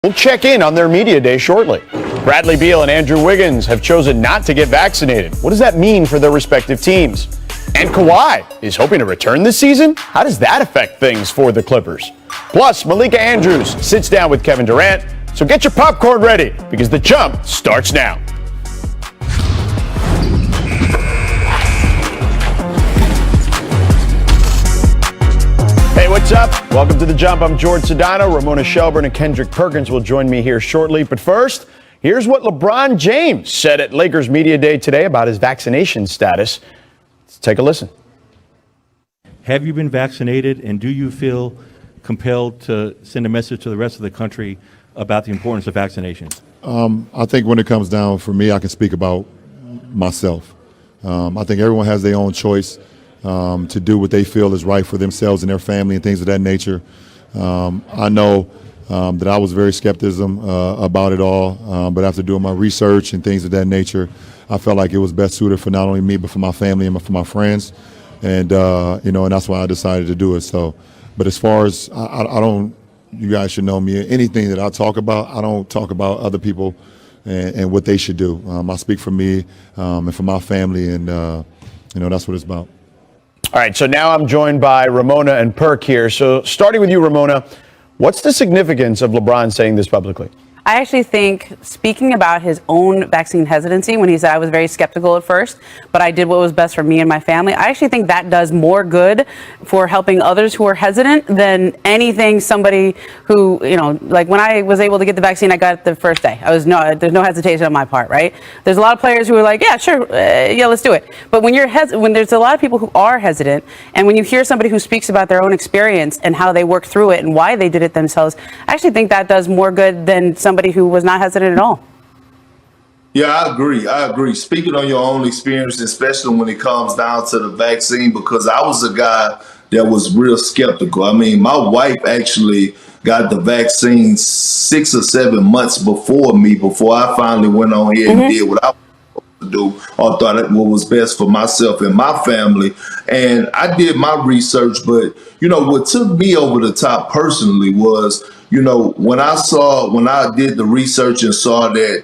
We'll check in on their media day shortly. Bradley Beal and Andrew Wiggins have chosen not to get vaccinated. What does that mean for their respective teams? And Kawhi is hoping to return this season? How does that affect things for the Clippers? Plus, Malika Andrews sits down with Kevin Durant. So get your popcorn ready because the jump starts now. Hey, what's up? Welcome to The Jump. I'm George Sedano. Ramona Shelburne and Kendrick Perkins will join me here shortly. But first, here's what LeBron James said at Lakers Media Day today about his vaccination status. Let's take a listen. Have you been vaccinated, and do you feel compelled to send a message to the rest of the country about the importance of vaccinations? I think when it comes down, for me, I can speak about myself. I think everyone has their own choice to do what they feel is right for themselves and their family and things of that nature. I know that I was very skeptical about it all, but after doing my research and things of that nature, I felt like it was best suited for not only me but for my family and for my friends, and and that's why I decided to do it. So, but as far as I don't, you guys should know me. Anything that I talk about, I don't talk about other people and what they should do. I speak for me and for my family, and that's what it's about. All right, so now I'm joined by Ramona and Perk here. So starting with you, Ramona, what's the significance of LeBron saying this publicly? I actually think, speaking about his own vaccine hesitancy, when he said I was very skeptical at first, but I did what was best for me and my family, I actually think that does more good for helping others who are hesitant than anything somebody who, like when I was able to get the vaccine, I got it the first day. There's no hesitation on my part, right? There's a lot of players who are like, yeah, sure, let's do it. But when when there's a lot of people who are hesitant, and when you hear somebody who speaks about their own experience and how they worked through it and why they did it themselves, I actually think that does more good than somebody who was not hesitant at all. Yeah, I agree. Speaking on your own experience, especially when it comes down to the vaccine, because I was a guy that was real skeptical. I mean, my wife actually got the vaccine 6 or 7 months before me, before I finally went on here and did what I to do or thought it what was best for myself and my family. And I did my research, but what took me over the top personally was, when I did the research and saw that,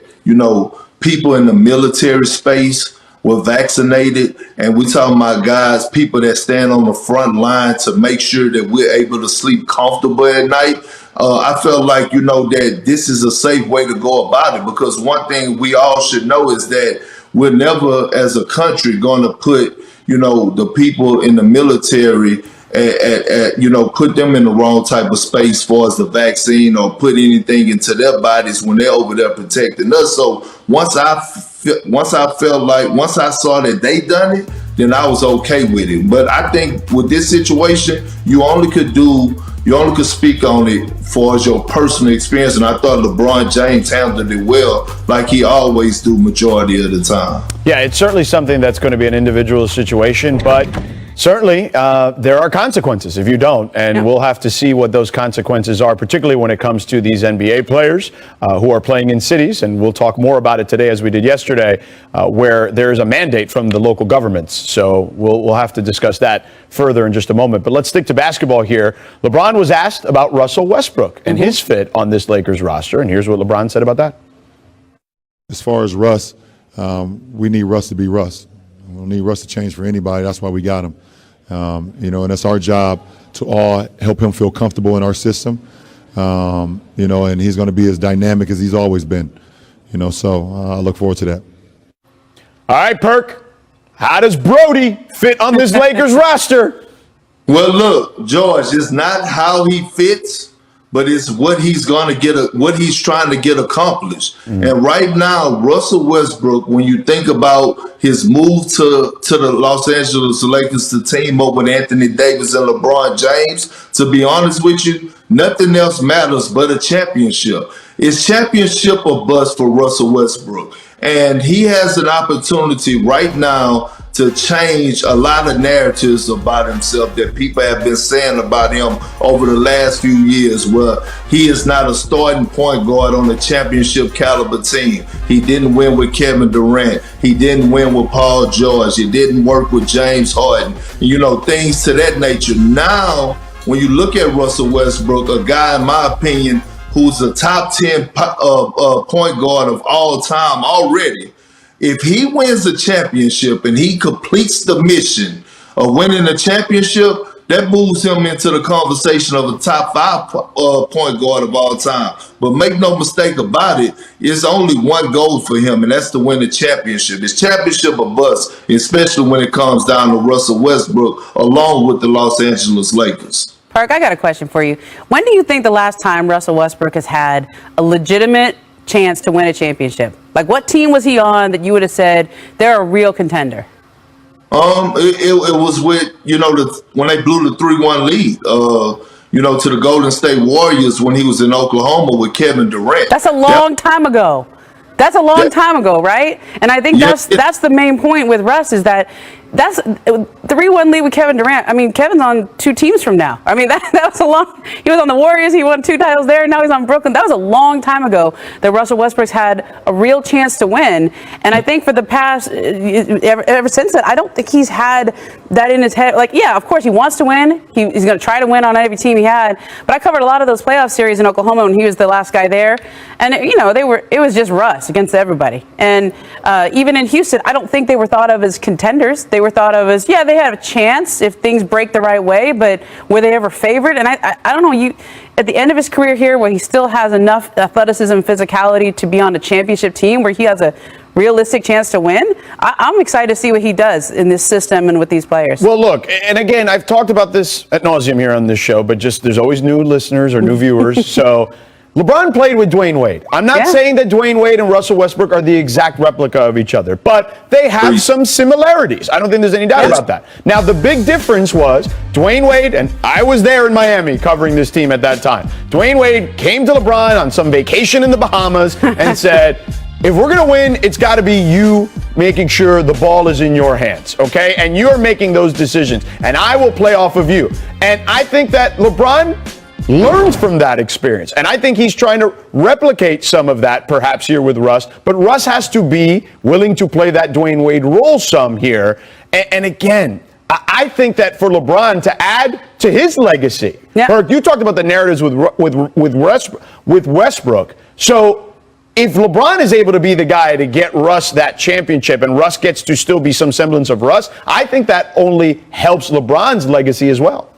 people in the military space were vaccinated, and we talking about guys, people that stand on the front line to make sure that we're able to sleep comfortable at night. I felt like, that this is a safe way to go about it, because one thing we all should know is that we're never, as a country, going to put, the people in the military put them in the wrong type of space as far as the vaccine, or put anything into their bodies when they're over there protecting us. So once I saw that they done it, then I was okay with it. But I think with this situation, you only could speak on it for as your personal experience. And I thought LeBron James handled it well, like he always do majority of the time. Yeah, it's certainly something that's going to be an individual situation, but certainly there are consequences if you don't, and we'll have to see what those consequences are, particularly when it comes to these NBA players who are playing in cities, and we'll talk more about it today as we did yesterday, where there is a mandate from the local governments. So we'll have to discuss that further in just a moment. But let's stick to basketball here. LeBron was asked about Russell Westbrook and his fit on this Lakers roster, and here's what LeBron said about that. As far as Russ, we need Russ to be Russ. We don't need Russ to change for anybody. That's why we got him. And it's our job to all help him feel comfortable in our system. And he's going to be as dynamic as he's always been. So I look forward to that. All right, Perk, how does Brody fit on this Lakers roster? Well, look, George, it's not how he fits, but it's what he's going to get, what he's trying to get accomplished. And right now, Russell Westbrook, when you think about his move to the Los Angeles Lakers to team up with Anthony Davis and LeBron James, to be honest with you, nothing else matters but a championship. It's championship or bust for Russell Westbrook. And he has an opportunity right now to change a lot of narratives about himself that people have been saying about him over the last few years, where he is not a starting point guard on a championship caliber team. He didn't win with Kevin Durant. He didn't win with Paul George. He didn't work with James Harden. Things to that nature. Now, when you look at Russell Westbrook, a guy, in my opinion, who's a top 10 point guard of all time already, if he wins a championship and he completes the mission of winning a championship, that moves him into the conversation of a top 5 point guard of all time. But make no mistake about it, it's only one goal for him, and that's to win the championship. It's championship or bust, especially when it comes down to Russell Westbrook along with the Los Angeles Lakers. Perk, I got a question for you. When do you think the last time Russell Westbrook has had a legitimate chance to win a championship? Like, what team was he on that you would have said they're a real contender? It was with, when they blew the 3-1 lead, to the Golden State Warriors when he was in Oklahoma with Kevin Durant. That's a long time ago. That's a long time ago, right? And I think that's the main point with Russ is that that's 3-1 lead with Kevin Durant. I mean, Kevin's on 2 teams from now. I mean, that was a long. He was on the Warriors. He won 2 titles there. Now he's on Brooklyn. That was a long time ago that Russell Westbrook's had a real chance to win. And I think for the past, ever since then, I don't think he's had that in his head. Like, yeah, of course he wants to win. He's going to try to win on every team he had. But I covered a lot of those playoff series in Oklahoma when he was the last guy there, and it was just Russ against everybody. And even in Houston, I don't think they were thought of as contenders. They were thought of as, they had a chance if things break the right way, but were they ever favored? And I don't know, at the end of his career here, where he still has enough athleticism and physicality to be on a championship team where he has a realistic chance to win, I'm excited to see what he does in this system and with these players. Well, look, and again, I've talked about this ad nauseum here on this show, but just there's always new listeners or new viewers. So LeBron played with Dwayne Wade. I'm not saying that Dwayne Wade and Russell Westbrook are the exact replica of each other, but they have some similarities. I don't think there's any doubt about that. Now, the big difference was Dwayne Wade, and I was there in Miami covering this team at that time. Dwayne Wade came to LeBron on some vacation in the Bahamas and said, if we're going to win, it's got to be you making sure the ball is in your hands, okay? And you're making those decisions, and I will play off of you. And I think that LeBron learns from that experience. And I think he's trying to replicate some of that perhaps here with Russ. But Russ has to be willing to play that Dwayne Wade role some here. And again, I think that for LeBron to add to his legacy, Perk, you talked about the narratives with Westbrook. So if LeBron is able to be the guy to get Russ that championship and Russ gets to still be some semblance of Russ, I think that only helps LeBron's legacy as well.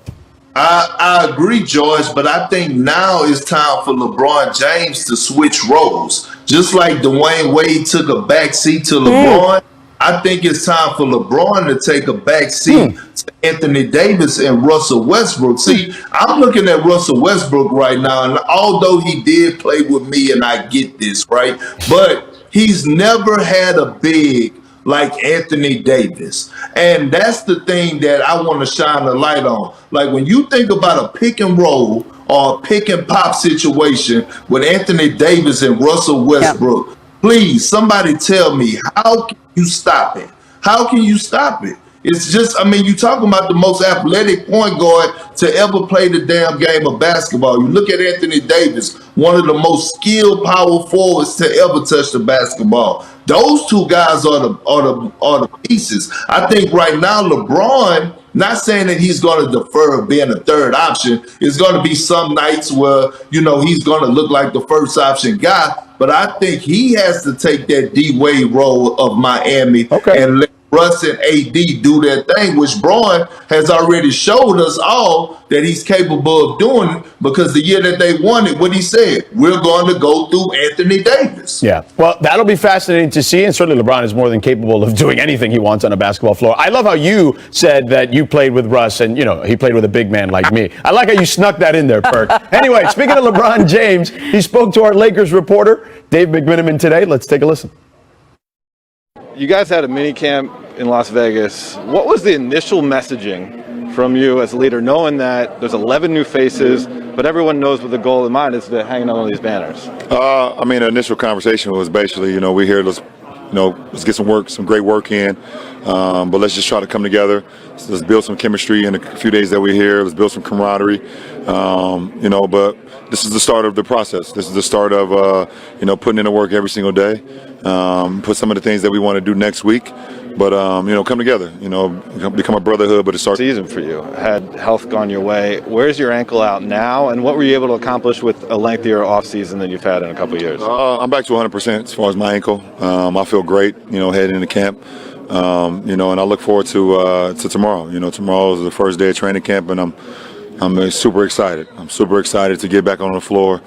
I agree, George, but I think now it's time for LeBron James to switch roles. Just like Dwayne Wade took a backseat to LeBron, I think it's time for LeBron to take a backseat to Anthony Davis and Russell Westbrook. See, I'm looking at Russell Westbrook right now, and although he did play with me, and I get this, right, but he's never had a big like Anthony Davis. And that's the thing that I want to shine a light on. Like when you think about a pick and roll or a pick and pop situation with Anthony Davis and Russell Westbrook, please, somebody tell me, how can you stop it? How can you stop it? It's just, you're talking about the most athletic point guard to ever play the damn game of basketball. You look at Anthony Davis, one of the most skilled power forwards to ever touch the basketball. Those 2 guys are the pieces. I think right now LeBron, not saying that he's going to defer being a third option. It's going to be some nights where, he's going to look like the first option guy. But I think he has to take that D-Wade role of Miami and let Russ and AD do their thing, which Braun has already showed us all that he's capable of doing, because the year that they won it, what he said, we're going to go through Anthony Davis. Yeah, well, that'll be fascinating to see, and certainly LeBron is more than capable of doing anything he wants on a basketball floor. I love how you said that you played with Russ and, he played with a big man like me. I like how you snuck that in there, Perk. Anyway, speaking of LeBron James, he spoke to our Lakers reporter, Dave McMenamin, today. Let's take a listen. You guys had a mini camp in Las Vegas. What was the initial messaging from you as a leader, knowing that there's 11 new faces, but everyone knows what the goal in mind is to hang on these banners? The initial conversation was basically, we're here, let's get some great work in, but let's just try to come together. Let's build some chemistry in a few days that we're here. Let's build some camaraderie, but this is the start of the process. This is the start of, putting in the work every single day. Put some of the things that we want to do next week. but come together. Become a brotherhood. But it starts Season for you. Had health gone your way, where's your ankle out now, and what were you able to accomplish with a lengthier offseason than you've had in a couple of years? I'm back to 100% as far as my ankle. I feel great, heading into camp. And I look forward to tomorrow. Tomorrow is the first day of training camp, and I'm super excited. I'm super excited to get back on the floor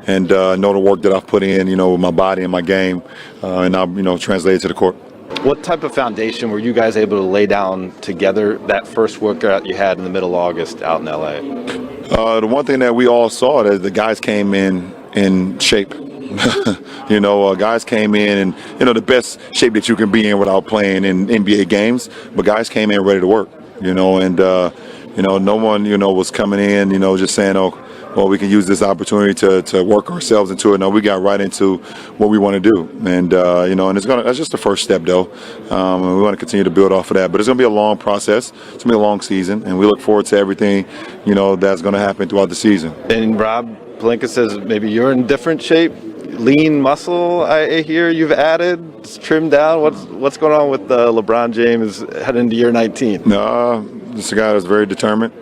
and know the work that I've put in, with my body and my game, and I'll, translate it to the court. What type of foundation were you guys able to lay down together that first workout you had in the middle of August out in LA? The one thing that we all saw that the guys came in shape. Guys came in and, the best shape that you can be in without playing in NBA games, but guys came in ready to work, and no one, was coming in, just saying, oh, well, we can use this opportunity to work ourselves into it. No, we got right into what we want to do. And, and that's just the first step, though. We want to continue to build off of that. But it's going to be a long process. It's going to be a long season. And we look forward to everything, that's going to happen throughout the season. And Rob Pelinka says maybe you're in different shape. Lean muscle, I hear you've added. It's trimmed down. What's going on with LeBron James heading into year 19? This is a guy that's very determined.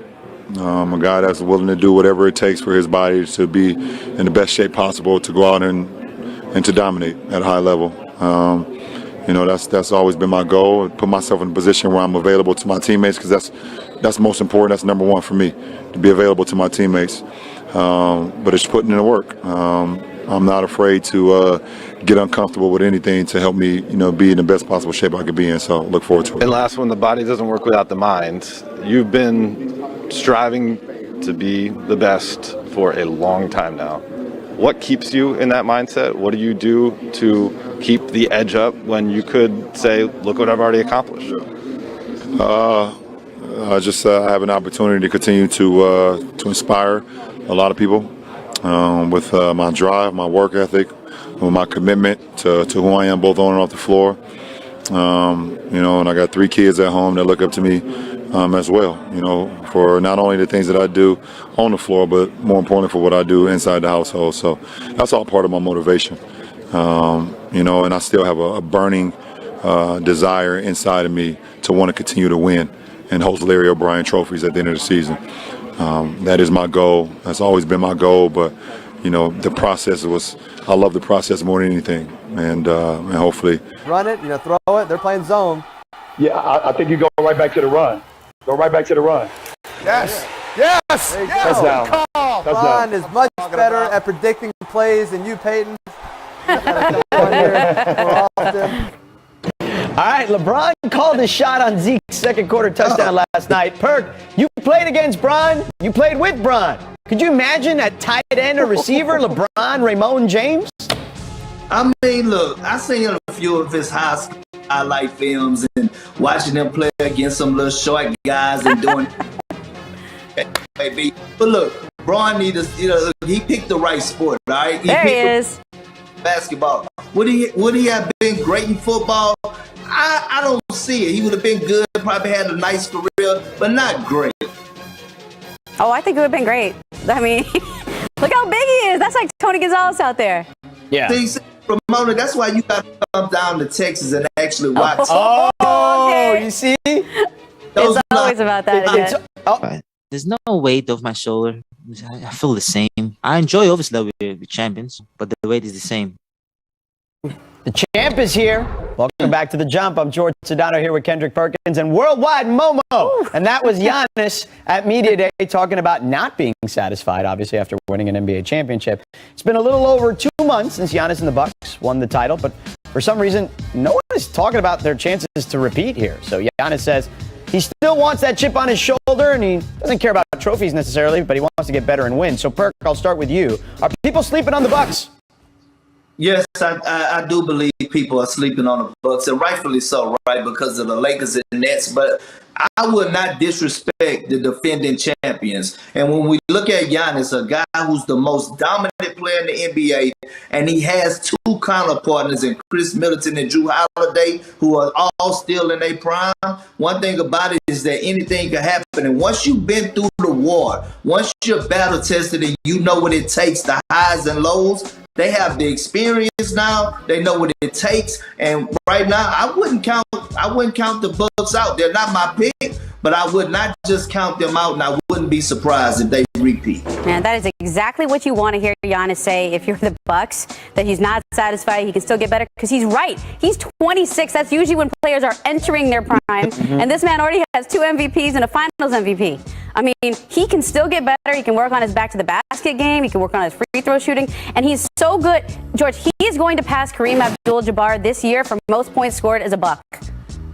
A guy that's willing to do whatever it takes for his body to be in the best shape possible to go out and to dominate at a high level. That's always been my goal. Put myself in a position where I'm available to my teammates, because that's most important. That's number one for me, to be available to my teammates. But it's putting in the work. I'm not afraid to get uncomfortable with anything to help me, be in the best possible shape I could be in. So look forward to it. And last one, the body doesn't work without the mind. You've been striving to be the best for a long time now. What keeps you in that mindset? What do you do to keep the edge up when you could say, look what I've already accomplished? I have an opportunity to continue to inspire a lot of people with my drive, my work ethic, with my commitment to who I am, both on and off the floor. And I got 3 kids at home that look up to me as well, for not only the things that I do on the floor, but more importantly for what I do inside the household. So that's all part of my motivation. And I still have a burning desire inside of me to want to continue to win and host Larry O'Brien trophies at the end of the season. That is my goal. That's always been my goal, but the process I love the process more than anything, and hopefully run it, throw it. They're playing zone. Yeah, I think you go right back to the run. Go right back to the run. Yes. Yes. Touchdown. Ron is much better at predicting plays than you, Peyton. You gotta come on here more often. All right, LeBron called his shot on Zeke's second quarter touchdown last night. Perk, you played against Bron. You played with Bron. Could you imagine at tight end or receiver, LeBron, Ramon James? I mean, look, I seen a few of his high school highlight films and watching him play against some little short guys and doing maybe. But look, Bron needs, he picked the right sport, all right? There he is. Basketball. Would he have been great in football? I don't see it. He would have been good, probably had a nice career, but not great. Oh, I think it would have been great. I mean, look how big he is. That's like Tony Gonzalez out there. Yeah. See, Ramona, that's why you got to come down to Texas and actually watch. Okay. You see? It's always about that. There's no weight off my shoulder. I feel the same. I enjoy, obviously, that we're champions, but the weight is the same. The champ is here. Welcome back to The Jump. I'm George Sedano here with Kendrick Perkins and Worldwide Momo. And that was Giannis at Media Day talking about not being satisfied, obviously, after winning an NBA championship. It's been a little over 2 months since Giannis and the Bucks won the title, but for some reason, no one is talking about their chances to repeat here. So Giannis says he still wants that chip on his shoulder, and he doesn't care about trophies necessarily, but he wants to get better and win. So, Perk, I'll start with you. Are people sleeping on the Bucks? Yes, I do believe people are sleeping on the Bucks, and rightfully so, right, because of the Lakers and Nets. But I would not disrespect the defending champions. And when we look at Giannis, a guy who's the most dominant player in the NBA, and he has 2 counterpartners in Chris Middleton and Drew Holiday, who are all still in their prime. One thing about it is that anything can happen. And once you've been through the war, once you're battle tested and you know what it takes, the highs and lows, They have the experience now. They know what it takes. And right now, I wouldn't count the Bucks out. They're not my pick, but I would not just count them out, and I wouldn't be surprised if they repeat. Man, that is exactly what you want to hear Giannis say if you're the Bucks, that he's not satisfied, he can still get better, because he's right. He's 26. That's usually when players are entering their prime, and this man already has 2 MVPs and a Finals MVP. I mean, he can still get better. He can work on his back to the basket game. He can work on his free throw shooting. And he's so good. George, he is going to pass Kareem Abdul-Jabbar this year for most points scored as a Buck.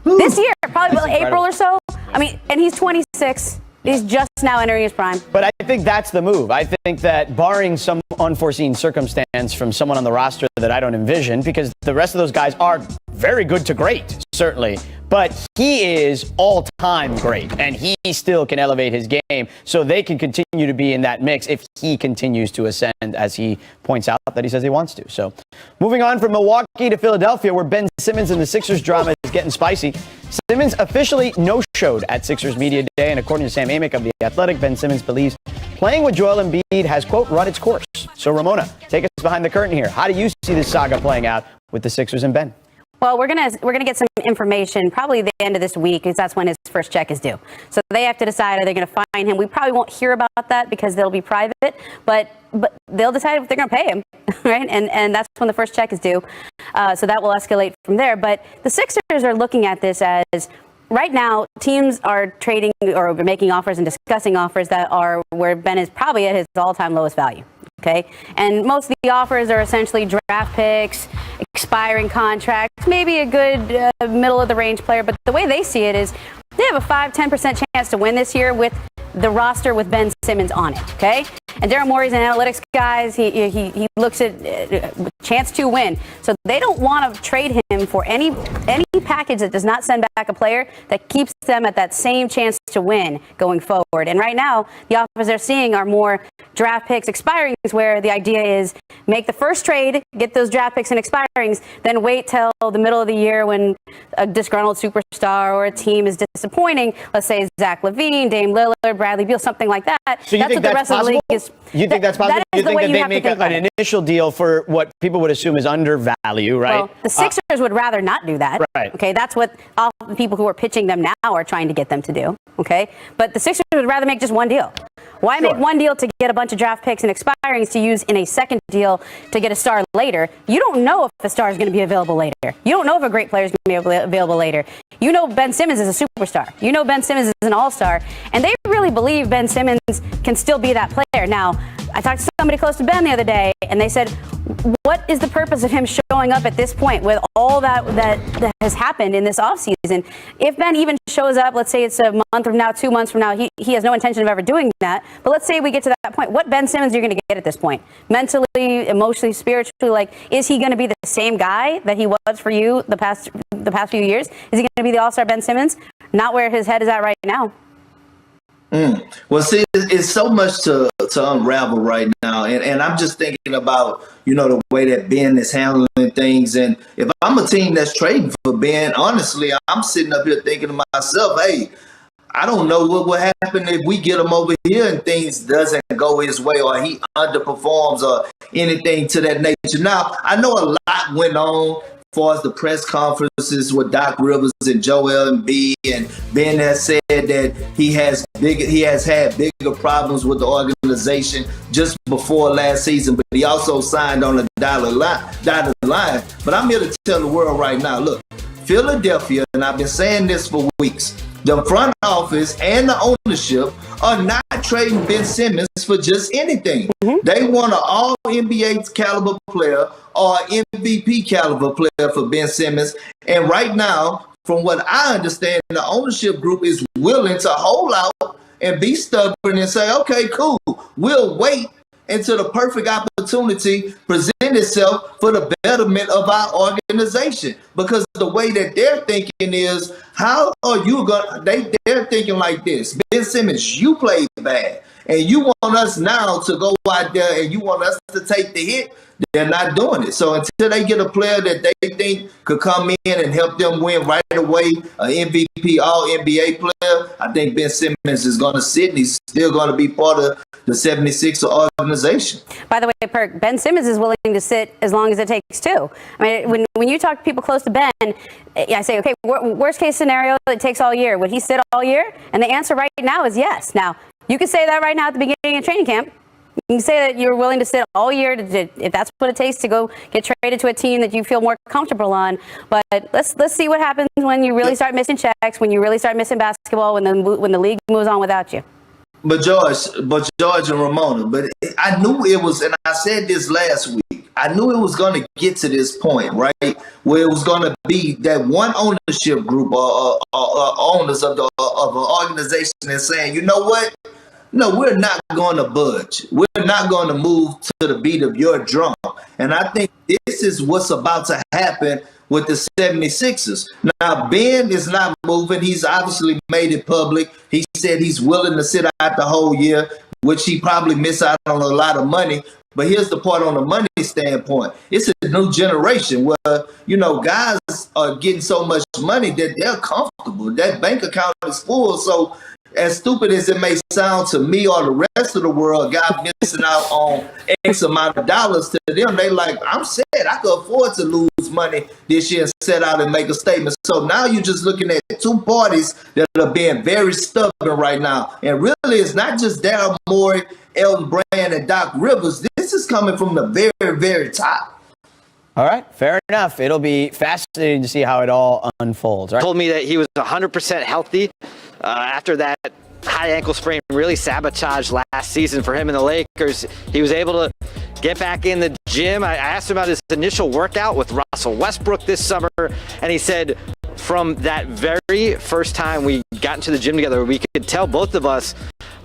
This year, probably April or so. I mean, and he's 26. He's just now entering his prime. But I think that's the move. I think that barring some unforeseen circumstance from someone on the roster that I don't envision, because the rest of those guys are very good to great, certainly. But he is all-time great, and he still can elevate his game, so they can continue to be in that mix if he continues to ascend, as he points out that he says he wants to. So moving on from Milwaukee to Philadelphia, where Ben Simmons and the Sixers drama is getting spicy. Simmons officially no-showed at Sixers Media Day, and according to Sam Amick of The Athletic, Ben Simmons believes playing with Joel Embiid has, quote, run its course. So Ramona, take us behind the curtain here. How do you see this saga playing out with the Sixers and Ben? Well, we're gonna get some information probably the end of this week, because that's when his first check is due. So they have to decide, are they going to fine him? We probably won't hear about that because they'll be private, but they'll decide if they're going to pay him, right? And that's when the first check is due. So that will escalate from there. But the Sixers are looking at this as, right now, teams are trading or making offers and discussing offers that are where Ben is probably at his all-time lowest value. Okay, and most of the offers are essentially draft picks, expiring contracts, maybe a good middle of the range player. But the way they see it is they have a 5-10% chance to win this year with the roster with Ben Simmons on it. Okay, and Daryl Morey's an analytics guy. He looks at chance to win. So they don't want to trade him for any package that does not send back a player that keeps them at that same chance to win going forward. And right now, the offers they're seeing are more draft picks, expirings, where the idea is make the first trade, get those draft picks and expirings, then wait till the middle of the year when a disgruntled superstar or a team is disappointing. Let's say Zach LaVine, Dame Lillard, Bradley Beal, something like that. So you think that's possible? You think that's possible? That is you think the way that you they have make to think about an it. initial deal for what people would assume is undervalue, right? Well, the Sixers would rather not do that. Right. Okay, that's what all the people who are pitching them now are trying to get them to do. Okay, but the Sixers would rather make just one deal. Why make one deal to get a bunch of draft picks and expirings to use in a second deal to get a star later? You don't know if a star is going to be available later. You don't know if a great player is going to be available later. You know Ben Simmons is a superstar. You know Ben Simmons is an all-star. And they really believe Ben Simmons can still be that player. Now, I talked to somebody close to Ben the other day, and they said, what is the purpose of him showing up at this point with all that has happened in this offseason? If Ben even shows up, let's say it's a month from now, 2 months from now, he has no intention of ever doing that. But let's say we get to that point. What Ben Simmons are you going to get at this point? Mentally, emotionally, spiritually, like, is he going to be the same guy that he was for you the past few years? Is he going to be the all-star Ben Simmons? Not where his head is at right now. Well, see, it's so much to unravel right now. And I'm just thinking about, the way that Ben is handling things. And if I'm a team that's trading for Ben, honestly, I'm sitting up here thinking to myself, hey, I don't know what will happen if we get him over here and things doesn't go his way or he underperforms or anything to that nature. Now, I know a lot went on as far as the press conferences with Doc Rivers and Joel Embiid, and Ben has said that he has had bigger problems with the organization just before last season, but he also signed on a dotted line. But I'm here to tell the world right now, look, Philadelphia, and I've been saying this for weeks, the front office and the ownership are not trading Ben Simmons for just anything. They want an all-NBA caliber player or MVP caliber player for Ben Simmons. And right now, from what I understand, the ownership group is willing to hold out and be stubborn and say, okay, cool, we'll wait until the perfect opportunity presents itself for the betterment of our organization. Because the way that they're thinking is, how are you going to, they're thinking like this: Ben Simmons, you played bad. And you want us now to go out there and you want us to take the hit. They're not doing it. So until they get a player that they think could come in and help them win right away, an MVP, All-NBA player, I think Ben Simmons is going to sit and he's still going to be part of the 76er organization. By the way, Perk, Ben Simmons is willing to sit as long as it takes too. I mean, when you talk to people close to Ben, I say, okay, worst case scenario, it takes all year. Would he sit all year? And the answer right now is yes. Now, you can say that right now at the beginning of training camp. You can say that you're willing to sit all year if that's what it takes to go get traded to a team that you feel more comfortable on. But let's see what happens when you really start missing checks, when you really start missing basketball, when the league moves on without you. But George and Ramona, but I knew it was, and I said this last week, I knew it was going to get to this point, right, where it was going to be that one ownership group or owners of an organization that's saying, you know what? No, we're not going to budge. We're not going to move to the beat of your drum. And I think this is what's about to happen with the 76ers. Now, Ben is not moving. He's obviously made it public. He said he's willing to sit out the whole year, which he probably miss out on a lot of money. But here's the part on the money standpoint. It's a new generation where, you know, guys are getting so much money that they're comfortable. That bank account is full. So as stupid as it may sound to me or the rest of the world, guys missing out on X amount of dollars, to them, they like, I'm set. I could afford to lose money this year and set out and make a statement. So now you're just looking at two parties that are being very stubborn right now. And really, it's not just Daryl Morey, Elton Brand, and Doc Rivers. This is coming from the very, very top. All right, fair enough. It'll be fascinating to see how it all unfolds. Right? Told me that he was 100% healthy after that high ankle sprain really sabotaged last season for him and the Lakers. He was able to get back in the gym. I asked him about his initial workout with Russell Westbrook this summer, and he said from that very first time we got into the gym together, we could tell both of us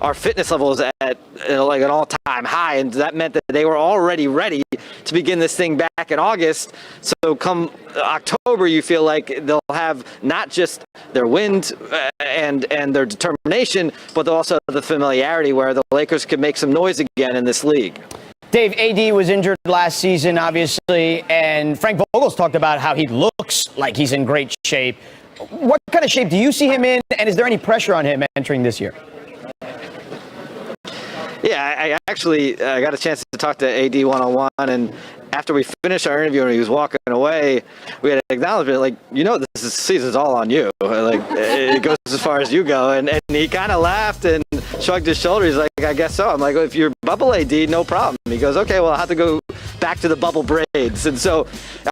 our fitness levels at like an all-time high, and that meant that they were already ready to begin this thing back in August. So come October, you feel like they'll have not just their wind and their determination, but also the familiarity where the Lakers could make some noise again in this league. Dave, AD was injured last season, obviously, and Frank Vogel's talked about how he looks like he's in great shape. What kind of shape do you see him in, and is there any pressure on him entering this year? Yeah, I actually got a chance to talk to AD one-on-one, and after we finished our interview and he was walking away, we had an acknowledgement, like, you know, this season's all on you. Like, it goes as far as you go. And he kind of laughed and shrugged his shoulders. He's like, I guess so. I'm like, well, if you're bubble AD, no problem. He goes, okay, well, I'll have to go back to the bubble braids. And so,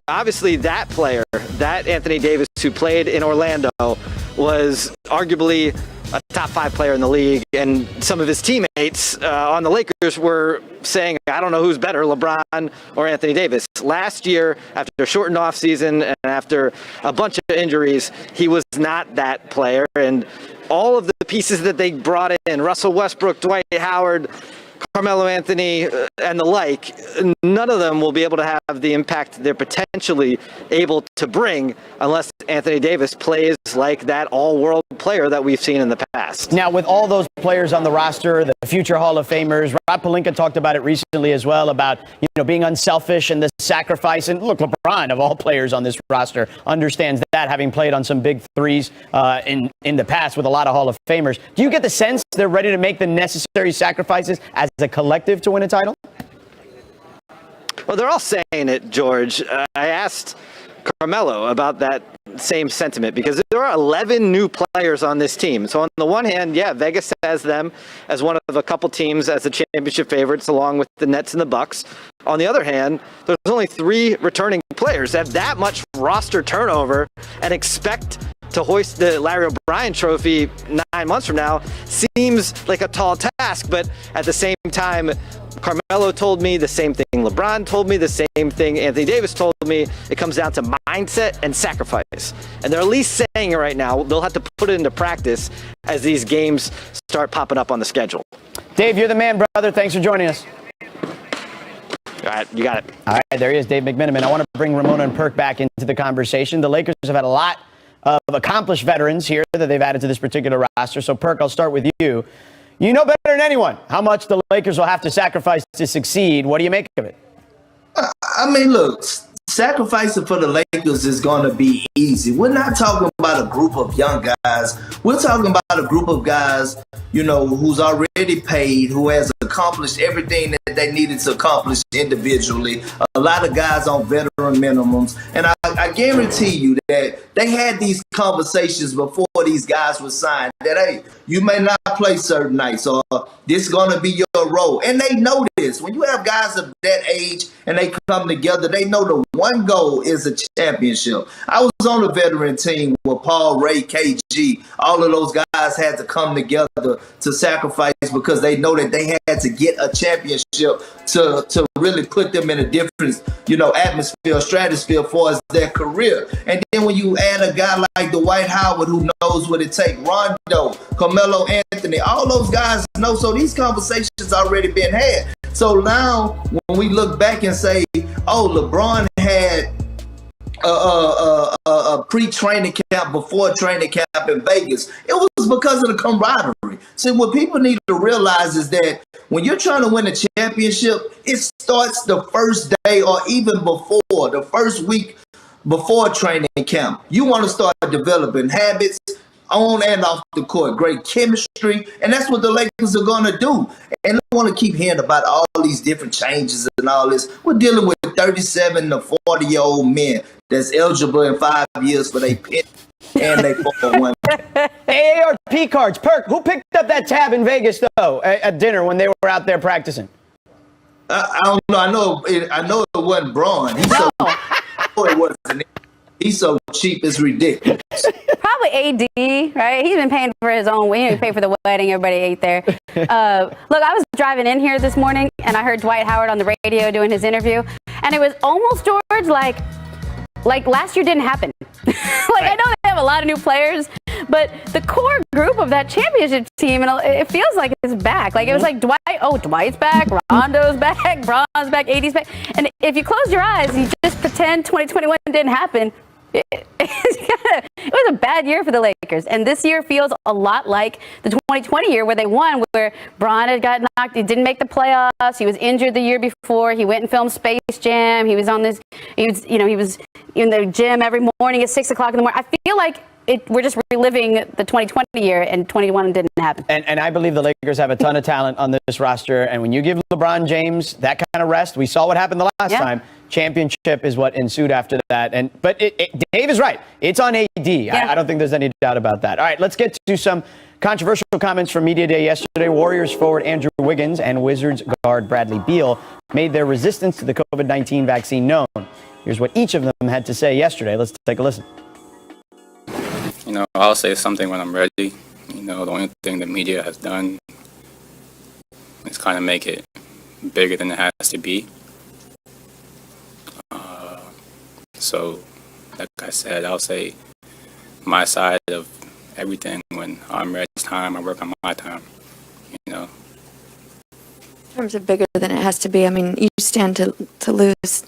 obviously, that player, that Anthony Davis who played in Orlando, was arguably a top 5 player in the league, and some of his teammates on the Lakers were saying, I don't know who's better, LeBron or Anthony Davis. Last year, after a shortened offseason and after a bunch of injuries, he was not that player. And all of the pieces that they brought in, Russell Westbrook, Dwight Howard, Carmelo Anthony, and the like, none of them will be able to have the impact they're potentially able to bring unless Anthony Davis plays like that all-world player that we've seen in the past. Now, with all those players on the roster, the future Hall of Famers, Rob Pelinka talked about it recently as well, about, you know, being unselfish and the sacrifice. And look, LeBron, of all players on this roster, understands that, having played on some big threes in the past with a lot of Hall of Famers. Do you get the sense they're ready to make the necessary sacrifices as a collective to win a title? Well, they're all saying it, George. I asked Carmelo about that same sentiment because there are 11 new players on this team. So on the one hand, yeah, Vegas has them as one of a couple teams as the championship favorites, along with the Nets and the Bucks. On the other hand, there's only 3 returning players that have that much roster turnover, and expect to hoist the Larry O'Brien trophy 9 months from now seems like a tall task. But at the same time, Carmelo told me the same thing. LeBron told me the same thing. Anthony Davis told me it comes down to mindset and sacrifice. And they're at least saying it right now. They'll have to put it into practice as these games start popping up on the schedule. Dave, you're the man, brother. Thanks for joining us. All right, you got it. All right, there he is, Dave McMenamin. I want to bring Ramona and Perk back into the conversation. The Lakers have had a lot of accomplished veterans here that they've added to this particular roster. So, Perk, I'll start with you. You know better than anyone how much the Lakers will have to sacrifice to succeed. What do you make of it? I mean, look, sacrificing for the Lakers is going to be easy. We're not talking about a group of young guys. We're talking about a group of guys, who's already paid, who has accomplished everything that they needed to accomplish individually. A lot of guys on veteran minimums. And I guarantee you that they had these conversations before these guys were signed that, hey, you may not play certain nights or this is going to be your role. And they know this. When you have guys of that age and they come together, they know the one goal is a championship. I was on a veteran team with Paul, Ray, KG. All of those guys had to come together to sacrifice because they know that they had to get a championship to really put them in a different, atmosphere, stratosphere for as their career. And then when you add a guy like Dwight Howard who knows what it takes, Rondo, Carmelo Anthony, all those guys know. So these conversations already been had. So now when we look back and say, oh, LeBron had a pre-training camp before training camp in Vegas, it was because of the camaraderie. See, what people need to realize is that when you're trying to win a championship, it starts the first day or even before, the first week before training camp. You want to start developing habits on and off the court, great chemistry, and that's what the Lakers are going to do. And I want to keep hearing about all these different changes and all this. We're dealing with 37 to 40-year-old men that's eligible in 5 years for their pension and they 401. AARP cards. Perk, who picked up that tab in Vegas, though, at dinner when they were out there practicing? I don't know. I know it wasn't Braun. He's so cheap, it's ridiculous. Probably AD, right? He's been paying for his own. He didn't pay for the wedding. Everybody ate there. Look, I was driving in here this morning, and I heard Dwight Howard on the radio doing his interview, and it was almost, George, like last year didn't happen. I know they have a lot of new players, but the core group of that championship team, and it feels like it's back. It was like Dwight's back, Rondo's back, Braun's back, AD's back. And if you close your eyes, you just pretend 2021 didn't happen. It was a bad year for the Lakers, and this year feels a lot like the 2020 year where they won, where Bron had got knocked, he didn't make the playoffs, he was injured the year before, he went and filmed Space Jam, he was in the gym every morning at 6 o'clock in the morning. I feel like we're just reliving the 2020 year, and 21 didn't happen. And I believe the Lakers have a ton of talent on this roster, and when you give LeBron James that kind of rest, we saw what happened the last time. Championship is what ensued after that. But Dave is right. It's on AD. Yeah. I don't think there's any doubt about that. All right, let's get to some controversial comments from Media Day yesterday. Warriors forward Andrew Wiggins and Wizards guard Bradley Beal made their resistance to the COVID-19 vaccine known. Here's what each of them had to say yesterday. Let's take a listen. I'll say something when I'm ready. The only thing the media has done is kind of make it bigger than it has to be. So, like I said, I'll say my side of everything when I'm ready. It's time. I work on my time, In terms of bigger than it has to be, I mean, you stand to lose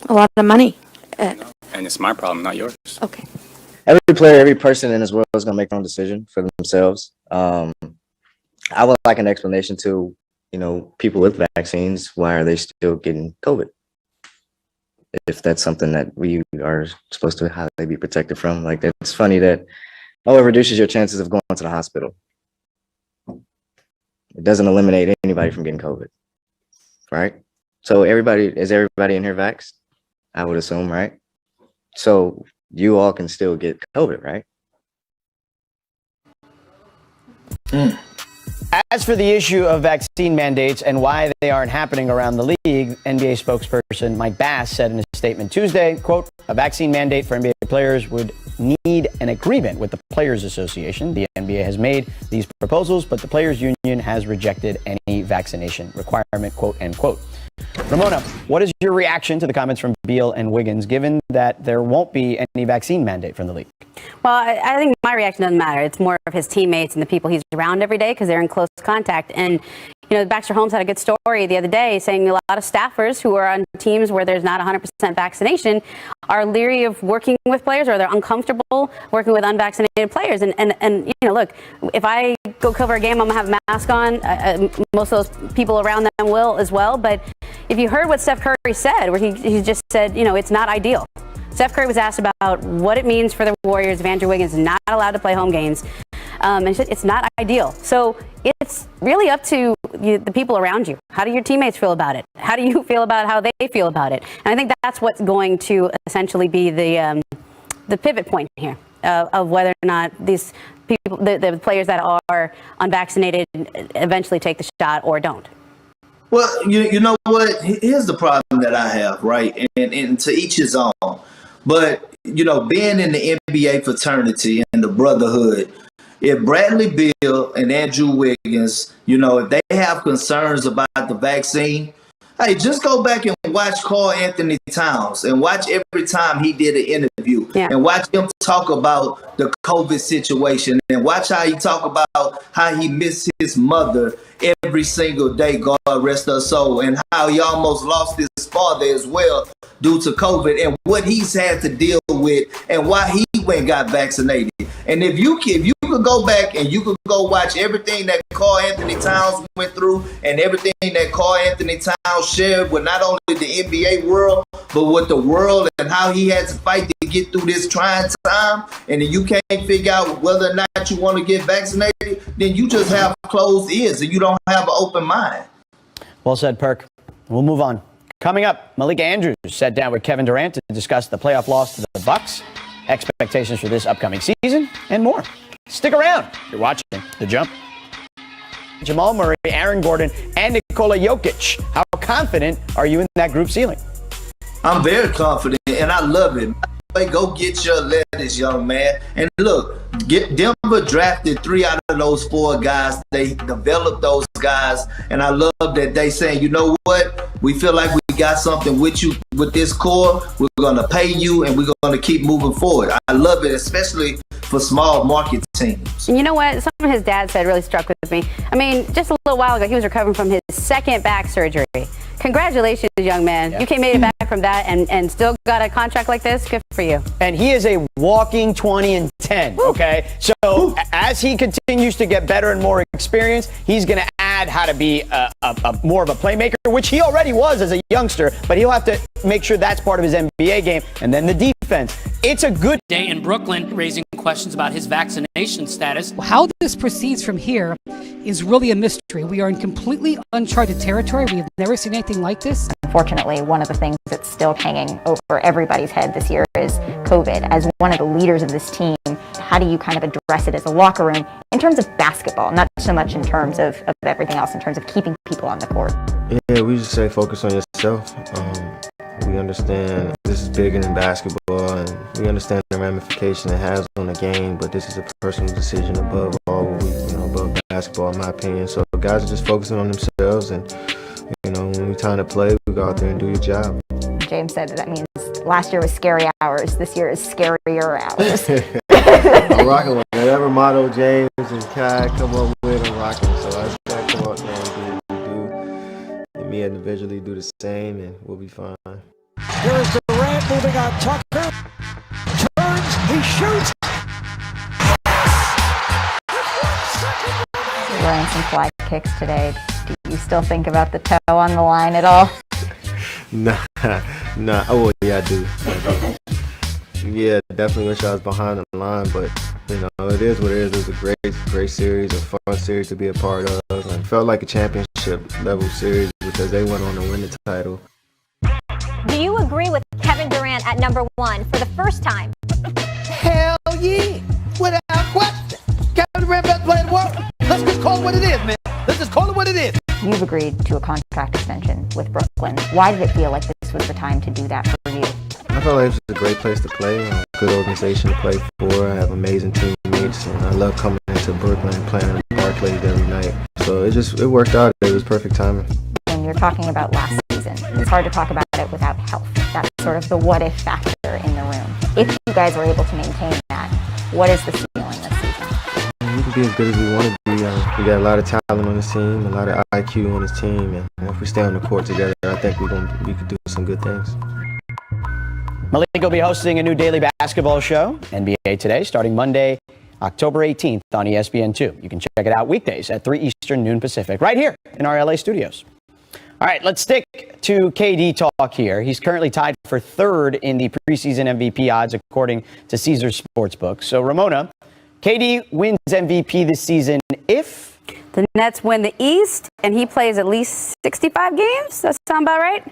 a lot of money. And it's my problem, not yours. Okay. Every player, every person in this world is going to make their own decision for themselves. I would like an explanation to, people with vaccines. Why are they still getting COVID? If that's something that we are supposed to highly be protected from. It's funny that, it reduces your chances of going to the hospital. It doesn't eliminate anybody from getting COVID, right? So is everybody in here vaxxed? I would assume, right? So you all can still get COVID, right? As for the issue of vaccine mandates and why they aren't happening around the league, NBA spokesperson Mike Bass said in a statement Tuesday, quote, a vaccine mandate for NBA players would need an agreement with the Players Association. The NBA has made these proposals, but the Players Union has rejected any vaccination requirement, quote, end quote. Ramona, what is your reaction to the comments from Beal and Wiggins, given that there won't be any vaccine mandate from the league? Well, I think my reaction doesn't matter. It's more of his teammates and the people he's around every day because they're in close contact. And, you know, Baxter Holmes had a good story the other day saying a lot of staffers who are on teams where there's not 100% vaccination are leery of working with players, or they're uncomfortable working with unvaccinated players. And you know, look, if I go cover a game, I'm going to have a mask on. Most of those people around them will as well. But if you heard what Steph Curry said, where he just said, you know, it's not ideal. Steph Curry was asked about what it means for the Warriors if Andrew Wiggins is not allowed to play home games. And he said it's not ideal. So it's really up to the people around you. How do your teammates feel about it? How do you feel about how they feel about it? And I think that's what's going to essentially be the pivot point here of whether or not these people, the players that are unvaccinated, eventually take the shot or don't. Well, you know what? Here's the problem that I have, right? And to each his own. But, you know, being in the NBA fraternity and the brotherhood, if Bradley Beal and Andrew Wiggins, you know, if they have concerns about the vaccine, hey, just go back and watch Karl Anthony Towns and watch every time he did an interview and watch him talk about the COVID situation and watch how he talk about how he missed his mother every single day, God rest her soul, and how he almost lost his father as well due to COVID and what he's had to deal with and why he went and got vaccinated. And if you could go back and you could go watch everything that Karl Anthony Towns went through and everything that Karl Anthony Towns shared with not only the NBA world, but with the world and how he had to fight to get through this trying time, and then you can't figure out whether or not you want to get vaccinated, then you just have closed ears and you don't have an open mind. Well said, Perk. We'll move on. Coming up, Malika Andrews sat down with Kevin Durant to discuss the playoff loss to the Bucks, expectations for this upcoming season, and more. Stick around. You're watching The Jump. Jamal Murray, Aaron Gordon, and Nikola Jokic. How confident are you in that group ceiling? I'm very confident, and I love it. Go get your letters, young man. And look, Denver drafted 3 out of those 4 guys. They developed those guys, and I love that they saying, you know what? We feel like we got something with you, with this core. We're going to pay you, and we're going to keep moving forward. I love it, especially for small market teams. And you know what? Something his dad said really struck with me. I mean, just a little while ago, he was recovering from his 2nd back surgery. Congratulations, young man. Yeah. You made it back from that and still got a contract like this. Good for you. And he is a walking 20-10, okay? So as he continues to get better and more experience, he's going to add how to be more of a playmaker, which he already was as a youngster, but he'll have to make sure that's part of his NBA game. And then the defense. It's a good day in Brooklyn, raising questions about his vaccination status. How this proceeds from here is really a mystery. We are in completely uncharted territory. We have never seen anything like this. Unfortunately, one of the things that's still hanging over everybody's head this year is COVID. As one of the leaders of this team, how do you kind of address it as a locker room in terms of basketball, not so much in terms of everything else, in terms of keeping people on the court? Yeah, we just say focus on yourself. We understand this is bigger than basketball, and we understand the ramification it has on the game, but this is a personal decision above all, above basketball, in my opinion. So guys are just focusing on themselves, and, when we time to play, we go out there and do your job. James said that means last year was scary hours, this year is scarier hours. I'm rocking with whatever motto James and Kai come up with, I'm rocking. So I just gotta come out there and do what we do. And me individually do the same, and we'll be fine. Here is Durant moving on Tucker. Turns, he shoots. Wearing some fly kicks today. Do you still think about the toe on the line at all? Nah. Oh, yeah, I do. Yeah, definitely wish I was behind the line, but it is what it is. It was a great series, a fun series to be a part of. It felt like a championship level series because they went on to win the title. Do you agree with Kevin Durant at number 1 for the first time? Hell yeah, without question. Kevin Durant, best player in the world. Let's just call it what it is, man. Let's just call it what it is. You've agreed to a contract extension with Brooklyn. Why did it feel like this was the time to do that for you? I felt like it was a great place to play, a good organization to play for. I have amazing teammates, and I love coming into Brooklyn and playing in Barclays every night. So it worked out. It was perfect timing. When you're talking about last season, it's hard to talk about it without health. That's sort of the what-if factor in the room. If you guys were able to maintain that, What is the ceiling this season? We can be as good as we want to be. We got a lot of talent on this team, a lot of IQ on this team, and if we stay on the court together, I think we could do some good things. Malik will be hosting a new daily basketball show, NBA Today, starting Monday, October 18th on ESPN2. You can check it out weekdays at 3 Eastern, noon Pacific, right here in our LA studios. All right, let's stick to KD talk here. He's currently tied for third in the preseason MVP odds, according to Caesars Sportsbook. So, Ramona, KD wins MVP this season if the Nets win the East and he plays at least 65 games. That sound about right?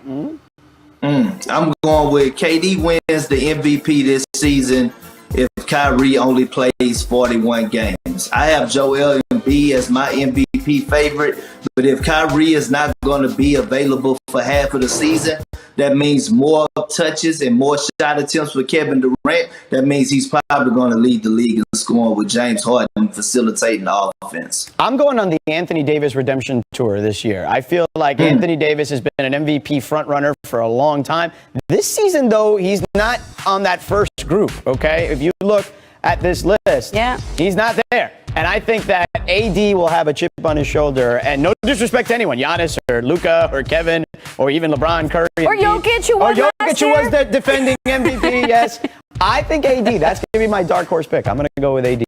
I'm going with KD wins the MVP this season if Kyrie only plays 41 games. I have Joel Embiid as my MVP favorite, but if Kyrie is not going to be available for half of the season, that means more touches and more shot attempts for Kevin Durant. That means he's probably going to lead the league in scoring with James Harden facilitating the offense. I'm going on the Anthony Davis redemption tour this year. I feel like Anthony Davis has been an MVP frontrunner for a long time. This season, though, he's not on that first group, okay? If you look at this list, he's not there. And I think that AD will have a chip on his shoulder. And no disrespect to anyone, Giannis or Luka or Kevin or even LeBron, Curry. Or Jokic, who was the defending MVP, yes. I think AD, that's going to be my dark horse pick. I'm going to go with AD.